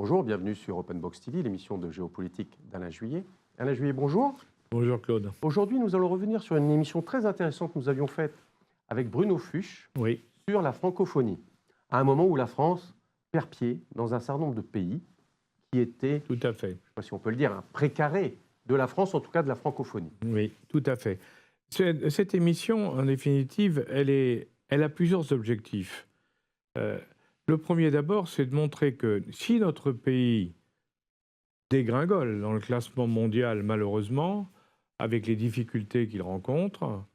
Bonjour, bienvenue sur Open Box TV, l'émission de géopolitique d'Alain Juillet. Alain Juillet, bonjour. Bonjour Claude. Aujourd'hui, nous allons revenir sur une émission très intéressante que nous avions faite avec Bruno Fuchs sur la francophonie, à un moment où la France perd pied dans un certain nombre de pays qui étaient, tout à fait, je ne sais pas si on peut le dire, un précaré de la France, en tout cas de la francophonie. Oui, tout à fait. Cette émission, en définitive, elle a plusieurs objectifs. Le premier d'abord, c'est de montrer que si notre pays dégringole dans le classement mondial, malheureusement, avec les difficultés qu'il rencontre,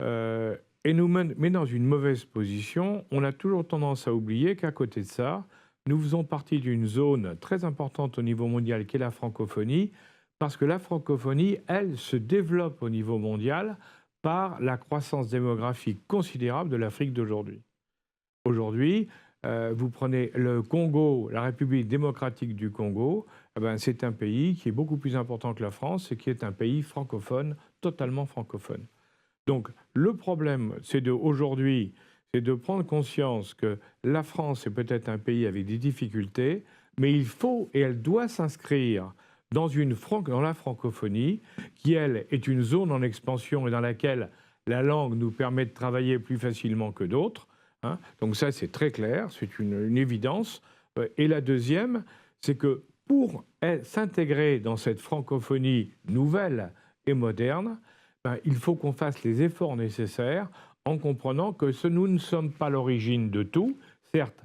et nous met dans une mauvaise position, on a toujours tendance à oublier qu'à côté de ça, nous faisons partie d'une zone très importante au niveau mondial qui est la francophonie, parce que la francophonie, elle, se développe au niveau mondial par la croissance démographique considérable de l'Afrique d'aujourd'hui. Aujourd'hui, vous prenez le Congo, la République démocratique du Congo, c'est un pays qui est beaucoup plus important que la France et qui est un pays francophone, totalement francophone. Donc le problème, aujourd'hui, c'est de prendre conscience que la France est peut-être un pays avec des difficultés, mais il faut et elle doit s'inscrire dans la francophonie, qui, elle, est une zone en expansion et dans laquelle la langue nous permet de travailler plus facilement que d'autres. Hein. Donc ça, c'est très clair, c'est une évidence. Et la deuxième, c'est que pour s'intégrer dans cette francophonie nouvelle et moderne, il faut qu'on fasse les efforts nécessaires en comprenant que nous ne sommes pas l'origine de tout. Certes,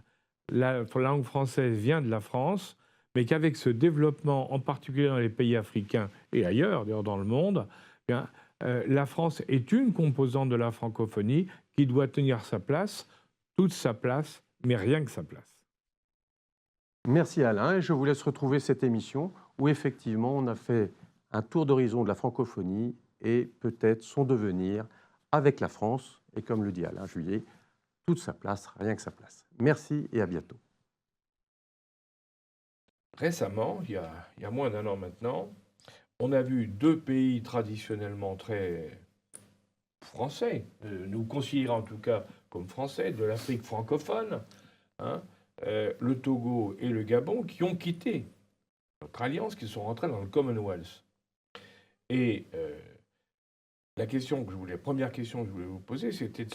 la langue française vient de la France, mais qu'avec ce développement, en particulier dans les pays africains et ailleurs, d'ailleurs dans le monde, la France est une composante de la francophonie qui doit tenir sa place, toute sa place, mais rien que sa place. Merci Alain, et je vous laisse retrouver cette émission où effectivement on a fait un tour d'horizon de la francophonie et peut-être son devenir avec la France, et comme le dit Alain Juillet, toute sa place, rien que sa place. Merci et à bientôt. Récemment, il y a moins d'un an maintenant, on a vu deux pays traditionnellement très français, nous considérons en tout cas comme français, de l'Afrique francophone, hein, le Togo et le Gabon, qui ont quitté notre alliance, qui sont rentrés dans le Commonwealth. Et la première question que je voulais vous poser, c'était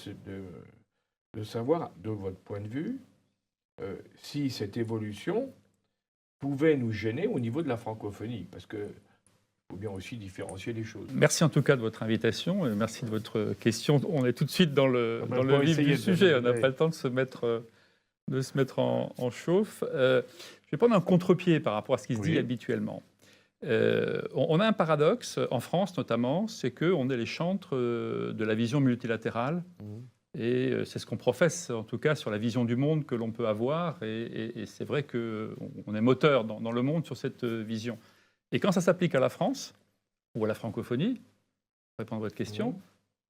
de savoir, de votre point de vue, si cette évolution pouvait nous gêner au niveau de la francophonie, parce qu'il faut bien aussi différencier les choses. Merci en tout cas de votre invitation, et merci de votre question. On est tout de suite dans le vif du sujet, on n'a pas le temps de se mettre en chauffe. Je vais prendre un contre-pied par rapport à ce qui se dit habituellement. On a un paradoxe, en France notamment, c'est qu'on est les chantres de la vision multilatérale. Et c'est ce qu'on professe, en tout cas, sur la vision du monde que l'on peut avoir. Et c'est vrai qu'on est moteur dans le monde sur cette vision. Et quand ça s'applique à la France, ou à la francophonie, pour répondre à votre question,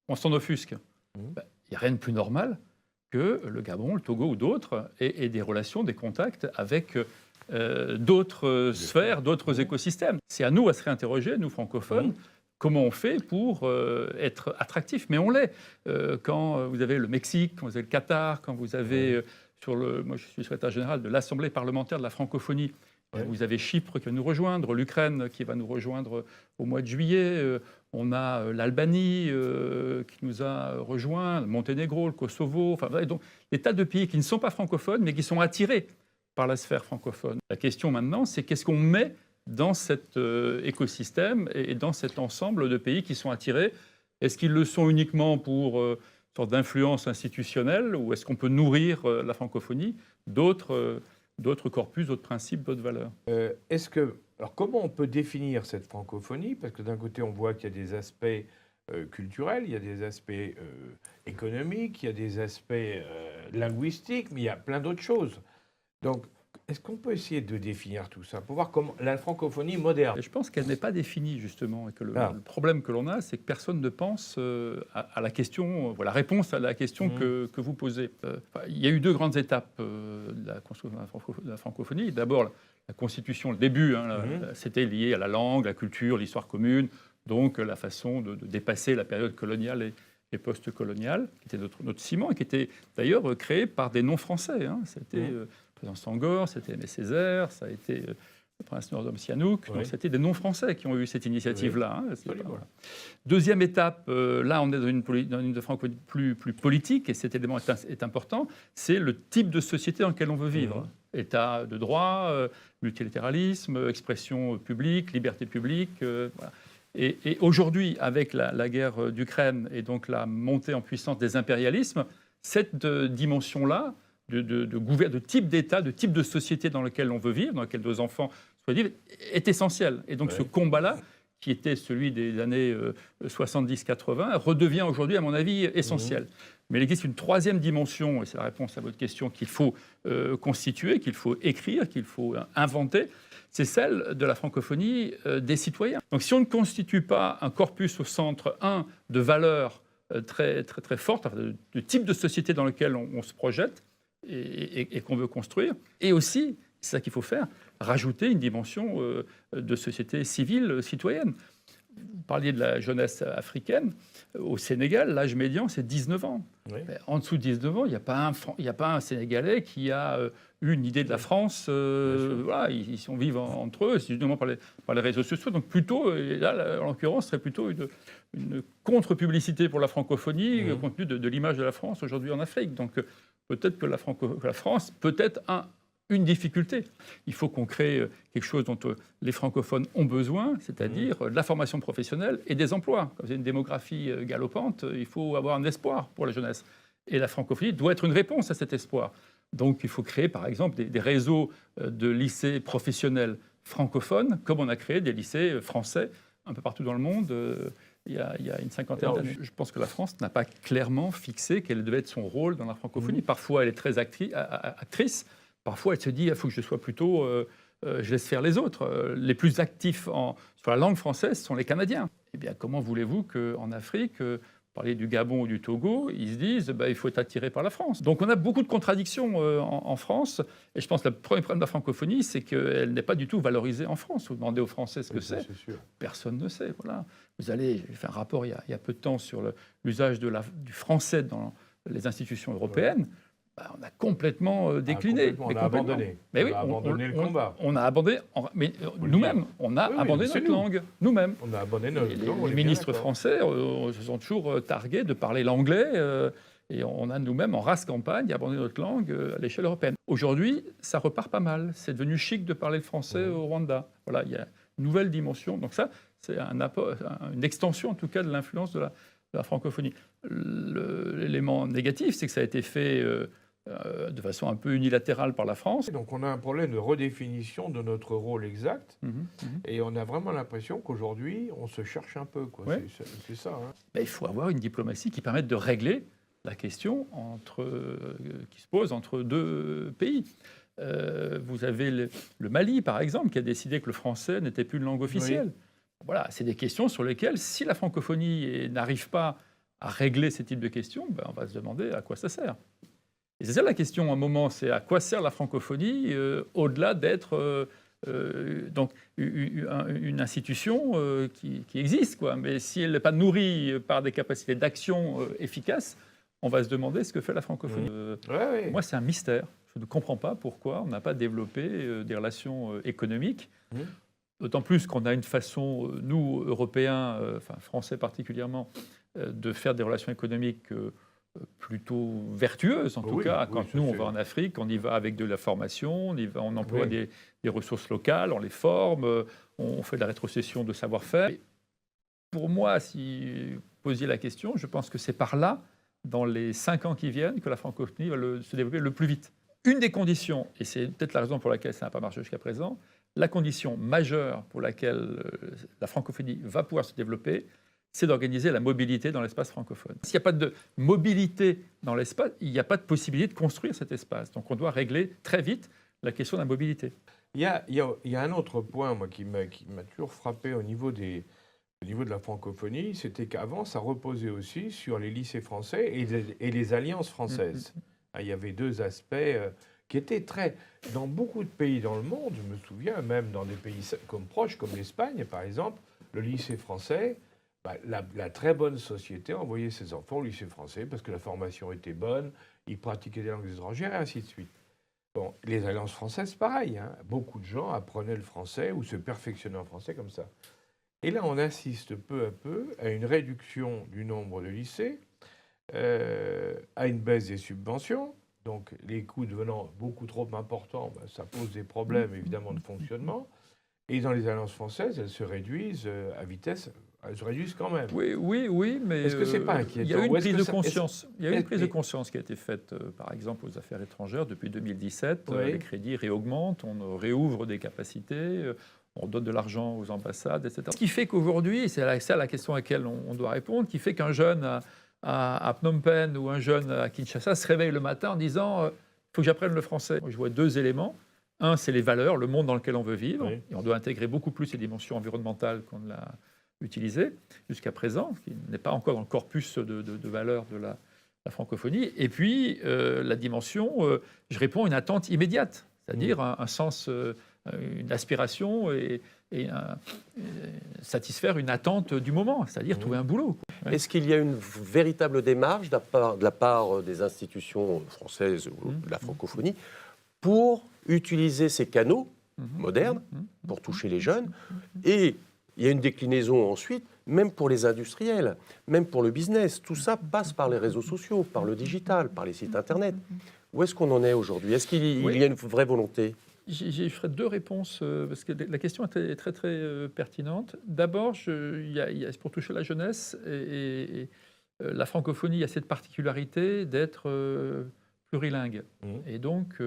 on s'en offusque. Il n'y a rien de plus normal que le Gabon, le Togo ou d'autres aient des relations, des contacts avec d'autres sphères, d'autres écosystèmes. C'est à nous à se réinterroger, nous francophones, comment on fait pour être attractif. Mais on l'est. Quand vous avez le Mexique, quand vous avez le Qatar, quand vous avez moi je suis secrétaire général de l'Assemblée parlementaire de la francophonie, vous avez Chypre qui va nous rejoindre, l'Ukraine qui va nous rejoindre au mois de juillet, on a l'Albanie qui nous a rejoints, le Monténégro, le Kosovo, donc des tas de pays qui ne sont pas francophones mais qui sont attirés par la sphère francophone. La question maintenant, c'est qu'est-ce qu'on met dans cet écosystème et dans cet ensemble de pays qui sont attirés? Est-ce qu'ils le sont uniquement pour une sorte d'influence institutionnelle ou est-ce qu'on peut nourrir la francophonie d'autres corpus, d'autres principes, d'autres valeurs? Alors comment on peut définir cette francophonie? Parce que d'un côté, on voit qu'il y a des aspects culturels, il y a des aspects économiques, il y a des aspects linguistiques, mais il y a plein d'autres choses. Donc, est-ce qu'on peut essayer de définir tout ça pour voir comment la francophonie moderne? Je pense qu'elle n'est pas définie, justement, et que le problème que l'on a, c'est que personne ne pense à la question, la réponse à la question que vous posez. Il y a eu deux grandes étapes de la construction de la francophonie. D'abord, la constitution, le début, c'était lié à la langue, la culture, l'histoire commune, donc la façon de dépasser la période coloniale et post-coloniale, qui était notre ciment, et qui était d'ailleurs créé par des non-français. C'était président Senghor, c'était Aimé Césaire, ça a été le prince Norodom Sihanouk. Oui. Donc c'était des non-Français qui ont eu cette initiative-là. Oui. Hein, voilà. Deuxième étape, là on est dans une francophonie plus politique, et cet élément est important, c'est le type de société dans lequel on veut vivre. État de droit, multilatéralisme, expression publique, liberté publique. Voilà. Et aujourd'hui, avec la guerre d'Ukraine et donc la montée en puissance des impérialismes, cette dimension-là, de type d'État, de type de société dans lequel on veut vivre, dans lequel nos enfants soient vivre, est essentielle. Et donc ce combat-là, qui était celui des années 70-80, redevient aujourd'hui, à mon avis, essentiel. Mais il existe une troisième dimension, et c'est la réponse à votre question, qu'il faut constituer, qu'il faut écrire, qu'il faut inventer, c'est celle de la francophonie des citoyens. Donc si on ne constitue pas un corpus au centre, de valeurs très, très, très fortes, de type de société dans lequel on se projette et qu'on veut construire, et aussi, c'est ça qu'il faut faire, rajouter une dimension de société civile, citoyenne. Vous parliez de la jeunesse africaine. Au Sénégal, l'âge médian, c'est 19 ans. Oui. En dessous de 19 ans, il n'y a pas un Sénégalais qui a eu une idée de la France. Voilà, ils vivent entre eux, c'est justement par les réseaux sociaux. Donc plutôt, et là, en l'occurrence, ce serait plutôt une contre-publicité pour la francophonie, compte tenu de l'image de la France aujourd'hui en Afrique. Donc peut-être que la France peut être une difficulté. Il faut qu'on crée quelque chose dont les francophones ont besoin, c'est-à-dire de la formation professionnelle et des emplois. Comme c'est une démographie galopante, il faut avoir un espoir pour la jeunesse. Et la francophonie doit être une réponse à cet espoir. Donc il faut créer, par exemple, des réseaux de lycées professionnels francophones, comme on a créé des lycées français un peu partout dans le monde il y a une cinquantaine d'années. Je pense que la France n'a pas clairement fixé quel devait être son rôle dans la francophonie. Parfois, elle est très actrice. Parfois, elle se dit, il faut que je sois plutôt... je laisse faire les autres. Les plus actifs sur la langue française sont les Canadiens. Eh bien, comment voulez-vous qu'en Afrique, parler du Gabon ou du Togo, ils se disent, il faut être attiré par la France. Donc, on a beaucoup de contradictions en France. Et je pense que le premier problème de la francophonie, c'est qu'elle n'est pas du tout valorisée en France. Vous demandez aux Français ce que c'est. Personne ne sait. Voilà. J'ai fait un rapport il y a peu de temps sur l'usage du français dans les institutions européennes. On a complètement décliné. On a abandonné. Mais on a abandonné le combat. On a abandonné, mais nous-mêmes, on a abandonné notre langue. Nous-mêmes. On a abandonné notre langue. Les ministres français se sont toujours targués de parler l'anglais. Et on a nous-mêmes, en race campagne, abandonné notre langue à l'échelle européenne. Aujourd'hui, ça repart pas mal. C'est devenu chic de parler le français au Rwanda. Voilà, il y a une nouvelle dimension. Donc ça, c'est une extension, en tout cas, de l'influence de la francophonie. L'élément négatif, c'est que ça a été fait de façon un peu unilatérale par la France. Donc on a un problème de redéfinition de notre rôle exact, et on a vraiment l'impression qu'aujourd'hui, on se cherche un peu. Quoi. Ouais. C'est ça. Hein. Il faut avoir une diplomatie qui permette de régler la question qui se pose entre deux pays. Vous avez le Mali, par exemple, qui a décidé que le français n'était plus une langue officielle. Oui. Voilà, c'est des questions sur lesquelles, si la francophonie n'arrive pas à régler ces types de questions, on va se demander à quoi ça sert. Et c'est ça la question, à un moment, c'est à quoi sert la francophonie, au-delà d'être donc une institution qui existe, quoi. Mais si elle n'est pas nourrie par des capacités d'action efficaces, on va se demander ce que fait la francophonie. Moi, c'est un mystère. Je ne comprends pas pourquoi on n'a pas développé des relations économiques. D'autant plus qu'on a une façon, nous, Européens, enfin Français particulièrement, de faire des relations économiques plutôt vertueuses, en tout cas. Quand nous, on va en Afrique, on y va avec de la formation, on emploie des ressources locales, on les forme, on fait de la rétrocession de savoir-faire. Pour moi, si vous posiez la question, je pense que c'est par là, dans les 5 ans qui viennent, que la francophonie va se développer le plus vite. Une des conditions, et c'est peut-être la raison pour laquelle ça n'a pas marché jusqu'à présent, la condition majeure pour laquelle la francophonie va pouvoir se développer, c'est d'organiser la mobilité dans l'espace francophone. S'il n'y a pas de mobilité dans l'espace, il n'y a pas de possibilité de construire cet espace. Donc on doit régler très vite la question de la mobilité. Il y a un autre point moi, qui m'a toujours frappé au niveau de la francophonie, c'était qu'avant, ça reposait aussi sur les lycées français et les alliances françaises. Il y avait 2 aspects qui étaient très... Dans beaucoup de pays dans le monde, je me souviens, même dans des pays proches, comme l'Espagne, par exemple, le lycée français, la très bonne société envoyait ses enfants au lycée français parce que la formation était bonne, ils pratiquaient des langues étrangères, et ainsi de suite. Bon, les alliances françaises, pareil. Hein. Beaucoup de gens apprenaient le français ou se perfectionnaient en français comme ça. Et là, on assiste peu à peu à une réduction du nombre de lycées, à une baisse des subventions. Donc, les coûts devenant beaucoup trop importants, ben, ça pose des problèmes, évidemment, de fonctionnement. Et dans les alliances françaises, elles se réduisent à vitesse, elles se réduisent quand même. Oui, mais est-ce que c'est pas inquiétant? Il y a eu une prise de conscience. Il y a eu une est-ce- prise de conscience qui a été faite, par exemple, aux affaires étrangères depuis 2017. Oui. Les crédits réaugmentent, on réouvre des capacités, on donne de l'argent aux ambassades, etc. Ce qui fait qu'aujourd'hui, c'est ça la question à laquelle on doit répondre, qui fait qu'un jeune à Phnom Penh ou un jeune à Kinshasa se réveille le matin en disant il faut que j'apprenne le français. Je vois deux éléments. Un, c'est les valeurs, le monde dans lequel on veut vivre. Oui. Et on doit intégrer beaucoup plus les dimensions environnementales qu'on ne l'a utilisé jusqu'à présent, qui n'est pas encore dans le corpus de valeurs de la francophonie. Et puis, la dimension, je réponds à une attente immédiate, c'est-à-dire un sens, une aspiration et satisfaire une attente du moment, c'est-à-dire trouver un boulot. Ouais. Est-ce qu'il y a une véritable démarche de la part des institutions françaises ou de la francophonie pour utiliser ces canaux modernes pour toucher les jeunes? Et il y a une déclinaison ensuite, même pour les industriels, même pour le business. Tout ça passe par les réseaux sociaux, par le digital, par les sites Internet. Où est-ce qu'on en est aujourd'hui? Est-ce qu'il y a une vraie volonté? Je ferai deux réponses, parce que la question est très, très pertinente. D'abord, pour toucher la jeunesse, et la francophonie a cette particularité d'être plurilingue. Et donc,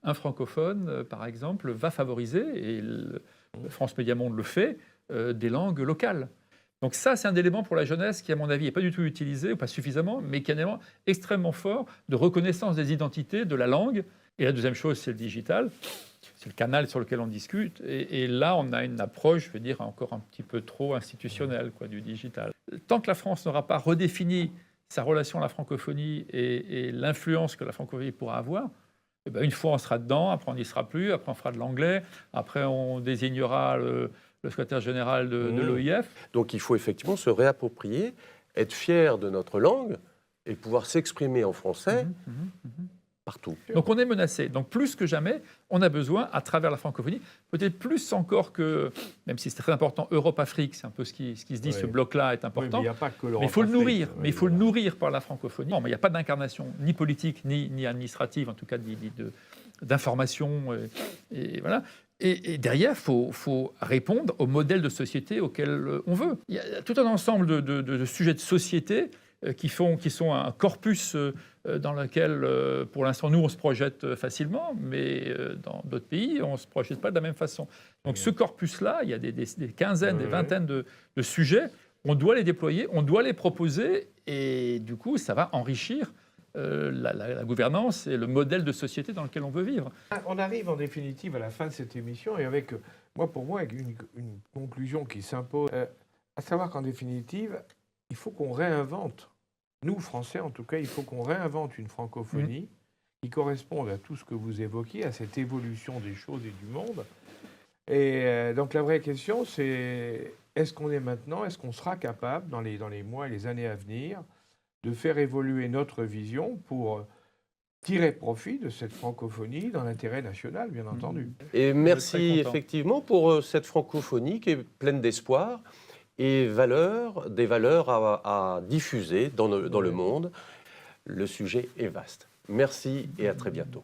un francophone, par exemple, va favoriser, et France Média Monde le fait, des langues locales. Donc ça, c'est un élément pour la jeunesse qui, à mon avis, n'est pas du tout utilisé, ou pas suffisamment, mais qui est un élément extrêmement fort de reconnaissance des identités, de la langue. Et la deuxième chose, c'est le digital. C'est le canal sur lequel on discute. Et là, on a une approche, je veux dire, encore un petit peu trop institutionnelle du digital. Tant que la France n'aura pas redéfini sa relation à la francophonie et l'influence que la francophonie pourra avoir, eh bien, une fois on sera dedans, après on n'y sera plus, après on fera de l'anglais, après on désignera le secrétaire général de l'OIF. Donc il faut effectivement se réapproprier, être fier de notre langue et pouvoir s'exprimer en français partout. Donc on est menacé. Donc plus que jamais, on a besoin, à travers la francophonie, peut-être plus encore que, même si c'est très important, Europe-Afrique, c'est un peu ce qui se dit, ce bloc-là est important. Oui, mais il n'y a pas que l'Europe. Mais il faut le nourrir. Oui, mais il faut le nourrir par la francophonie. Non, mais il n'y a pas d'incarnation, ni politique, ni administrative, en tout cas d'information. Et voilà. Et derrière, il faut répondre au modèle de société auquel on veut. Il y a tout un ensemble de sujets de société qui sont un corpus dans lequel, pour l'instant, nous, on se projette facilement, mais dans d'autres pays, on ne se projette pas de la même façon. Donc ce corpus-là, il y a des quinzaines, des vingtaines de sujets. On doit les déployer, on doit les proposer, et du coup, ça va enrichir la gouvernance et le modèle de société dans lequel on veut vivre. On arrive en définitive à la fin de cette émission, et avec, pour moi, avec une conclusion qui s'impose, à savoir qu'en définitive, il faut qu'on réinvente, nous, Français en tout cas, il faut qu'on réinvente une francophonie qui corresponde à tout ce que vous évoquiez, à cette évolution des choses et du monde. Et donc la vraie question, c'est est-ce qu'on sera capable, dans les mois et les années à venir, de faire évoluer notre vision pour tirer profit de cette francophonie dans l'intérêt national, bien entendu. Et merci effectivement pour cette francophonie qui est pleine d'espoir et des valeurs à diffuser dans le monde. Le sujet est vaste. Merci et à très bientôt.